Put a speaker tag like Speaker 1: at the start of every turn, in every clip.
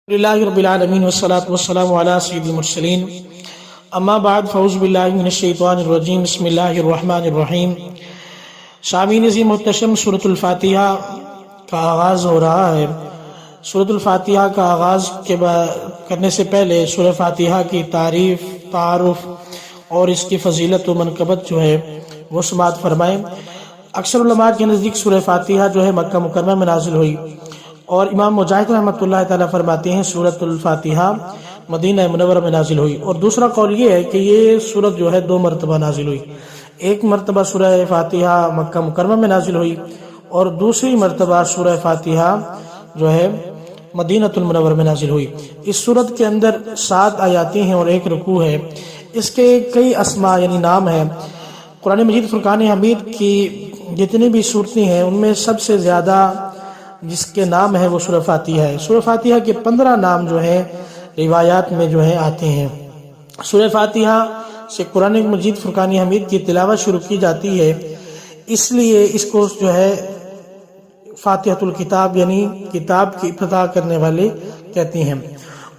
Speaker 1: للہ رب العالمین والصلاة والسلام علی سید المرسلین اما بعد فاعوذ باللہ من الشیطان الرجیم بسم اللہ الرحمن الرحیم۔ سامعین عزیز محتشم، سورۃ الفاتحہ کا آغاز ہو رہا ہے۔ سورۃ الفاتحہ کا آغاز کرنے سے پہلے سورہ فاتحہ کی تعریف، تعارف اور اس کی فضیلت و منقبت جو ہے وہ سماعت فرمائیں۔ اکثر علماء کے نزدیک سورہ فاتحہ جو ہے مکہ مکرمہ میں نازل ہوئی، اور امام مجاہد رحمۃ اللہ تعالیٰ فرماتے ہیں سورۃ الفاتحہ مدینہ منورہ میں نازل ہوئی۔ اور دوسرا قول یہ ہے کہ یہ سورت جو ہے 2 مرتبہ نازل ہوئی۔ ایک مرتبہ سورہ فاتحہ مکہ مکرمہ میں نازل ہوئی، اور دوسری مرتبہ سورہ فاتحہ جو ہے مدینہ المنور میں نازل ہوئی۔ اس سورت کے اندر 7 آیاتیں ہیں اور 1 رکوع ہے۔ اس کے کئی اسماء یعنی نام ہیں۔ قرآن مجید فرقان حمید کی جتنی بھی صورتیں ہیں ان میں سب سے زیادہ جس کے نام ہے وہ سورہ فاتحہ ہے۔ سورہ فاتحہ کے 15 نام جو ہیں روایات میں جو ہیں آتے ہیں۔ سورہ فاتحہ سے قرآن مجید فرقان حمید کی تلاوت شروع کی جاتی ہے، اس لیے اس کو جو ہے فاتحۃ الکتاب یعنی کتاب کی ابتدا کرنے والے کہتے ہیں۔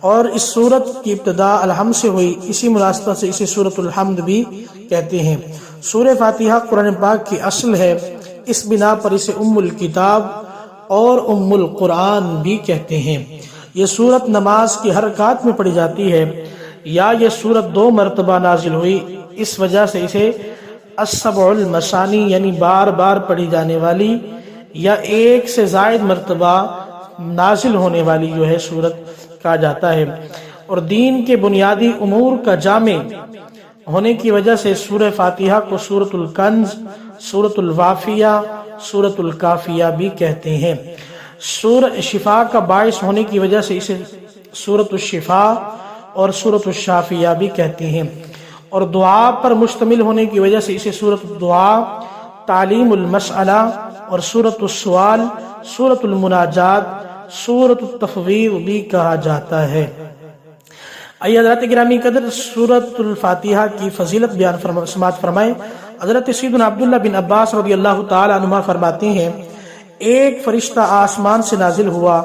Speaker 1: اور اس سورت کی ابتدا الحمد سے ہوئی، اسی مناسبت سے اسے سورۃ الحمد بھی کہتے ہیں۔ سورہ فاتحہ قرآن پاک کی اصل ہے، اس بنا پر اسے ام الکتاب اور ام القرآن بھی کہتے ہیں۔ یہ سورت نماز کی ہر رکعت میں پڑھی جاتی ہے، یا یہ سورت 2 مرتبہ نازل ہوئی، اس وجہ سے اسے السبع المثانی یعنی بار بار پڑھی جانے والی یا 1 سے زائد مرتبہ نازل ہونے والی جو ہے سورت کہا جاتا ہے۔ اور دین کے بنیادی امور کا جامع ہونے کی وجہ سے سورہ فاتحہ کو سورۃ الکنز، سورۃ الوافیہ، سورۃ الکافیہ بھی کہتے ہیں۔ سورہ شفا کا باعث ہونے کی وجہ سے اسے سورۃ الشفا اور سورۃ الشافیہ بھی کہتے ہیں۔ اور دعا پر مشتمل ہونے کی وجہ سے اسے سورۃ الدعاء، تعلیم المسئلہ اور سورۃ السؤال، سورۃ المناجات، سورۃ التفویض بھی کہا جاتا ہے۔ آئیے حضرات گرامی قدر سورۃ الفاتحہ کی فضیلت بیان سماعت فرمائیں۔ حضرت سیدنا عبداللہ بن عباس رضی اللہ تعالی عنہما فرماتے ہیں، ایک فرشتہ آسمان سے نازل ہوا،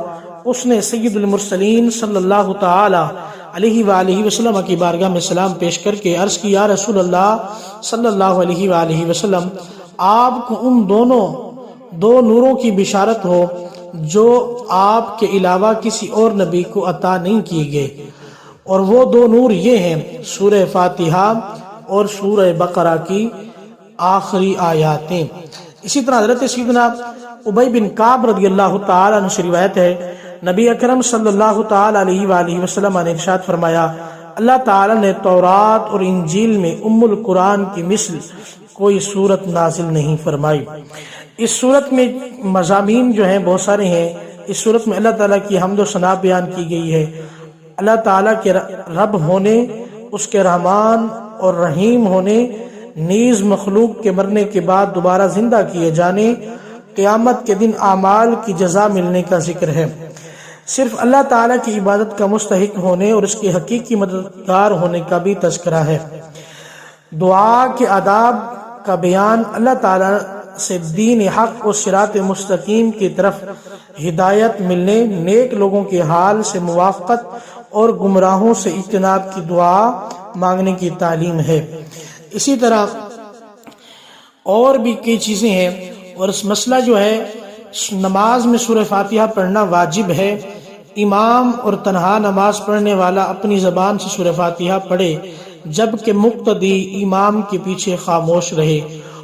Speaker 1: اس نے سید المرسلین صلی اللہ تعالی علیہ وآلہ وسلم کی بارگاہ میں سلام پیش کر کے عرض کی، یا رسول اللہ صلی اللہ علیہ وآلہ وسلم، آپ کو ان دو نوروں کی بشارت ہو جو آپ کے علاوہ کسی اور نبی کو عطا نہیں کیے گئے، اور وہ 2 نور یہ ہیں، سورہ فاتحہ اور سورہ بقرہ کی آخری آیاتیں۔ اسی طرح حضرت سیدنا ابی بن کعب رضی اللہ تعالی عنہ سے روایت ہے، نبی اکرم صلی اللہ تعالی علیہ وآلہ وسلم نے ارشاد فرمایا، اللہ تعالی نے تورات اور انجیل میں ام القرآن کی مثل کوئی سورت نازل نہیں فرمائی۔ اس سورت میں مضامین جو ہیں بہت سارے ہیں۔ اس سورت میں اللہ تعالیٰ کی حمد و ثنا بیان کی گئی ہے، اللہ تعالیٰ کے رب ہونے، اس کے رحمان اور رحیم ہونے، نیز مخلوق کے مرنے کے بعد دوبارہ زندہ کیے جانے، قیامت کے دن اعمال کی جزا ملنے کا ذکر ہے، صرف اللہ تعالیٰ کی عبادت کا مستحق ہونے اور اس کے حقیقی مددگار ہونے کا بھی تذکرہ ہے، دعا کے آداب کا بیان، اللہ تعالیٰ سے دین حق اور صراط مستقیم کی طرف ہدایت ملنے، نیک لوگوں کے حال سے موافقت اور گمراہوں سے اجتناب کی دعا مانگنے کی تعلیم ہے۔ اسی طرح اور بھی کئی چیزیں ہیں، اور اس مسئلہ جو ہے نماز میں سورہ فاتحہ پڑھنا واجب ہے۔ امام اور تنہا نماز پڑھنے والا اپنی زبان سے سورہ فاتحہ پڑھے، جبکہ مقتدی امام کے پیچھے خاموش رہے،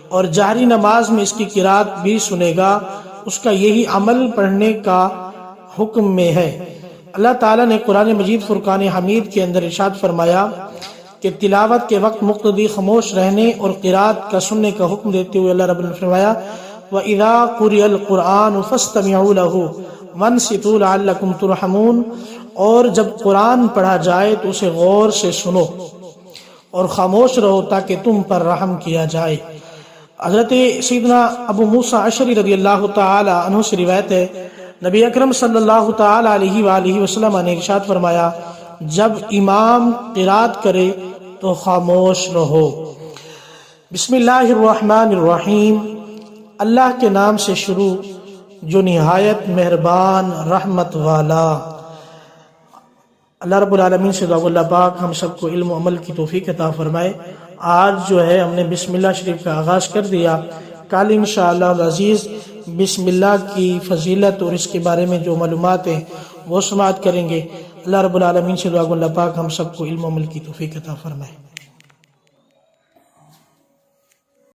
Speaker 1: اور جہری نماز میں اس کی قرات بھی سنے گا، اس کا یہی عمل پڑھنے کا حکم میں ہے۔ اللہ تعالیٰ نے قرآن مجید فرقان حمید کے اندر ارشاد فرمایا کہ تلاوت کے وقت مقتدی خاموش رہنے اور قرات کا سننے کا حکم دیتے ہوئے اللہ رب نے فرمایا، وَإِذَا قُرِئَ الْقُرْآنُ فَاسْتَمِعُوا لَهُ وَانصِتُوا لَعَلَّكُمْ تُرْحَمُونَ، اور جب قرآن پڑھا جائے تو اسے غور سے سنو اور خاموش رہو تاکہ تم پر رحم کیا جائے۔ حضرت سیدنا ابو موسیٰ اشعری رضی اللہ تعالی عنہ سے روایت ہے، نبی اکرم صلی اللہ تعالی علیہ وآلہ وسلم نے ارشاد فرمایا، جب امام قرات کرے تو خاموش رہو۔ بسم اللہ الرحمن الرحیم، اللہ کے نام سے شروع جو نہایت مہربان رحمت والا۔ اللہ رب العالمین سے دعا اللہ پاک ہم سب کو علم و عمل کی توفیق عطا فرمائے۔ آج جو ہے ہم نے بسم اللہ شریف کا آغاز کر دیا، کل انشاءاللہ العزیز بسم اللہ کی فضیلت اور اس کے بارے میں جو معلومات ہیں وہ سماعت کریں گے۔ اللہ رب العالمین سے دعا اللہ پاک ہم سب کو علم و عمل کی توفیق عطا فرمائے۔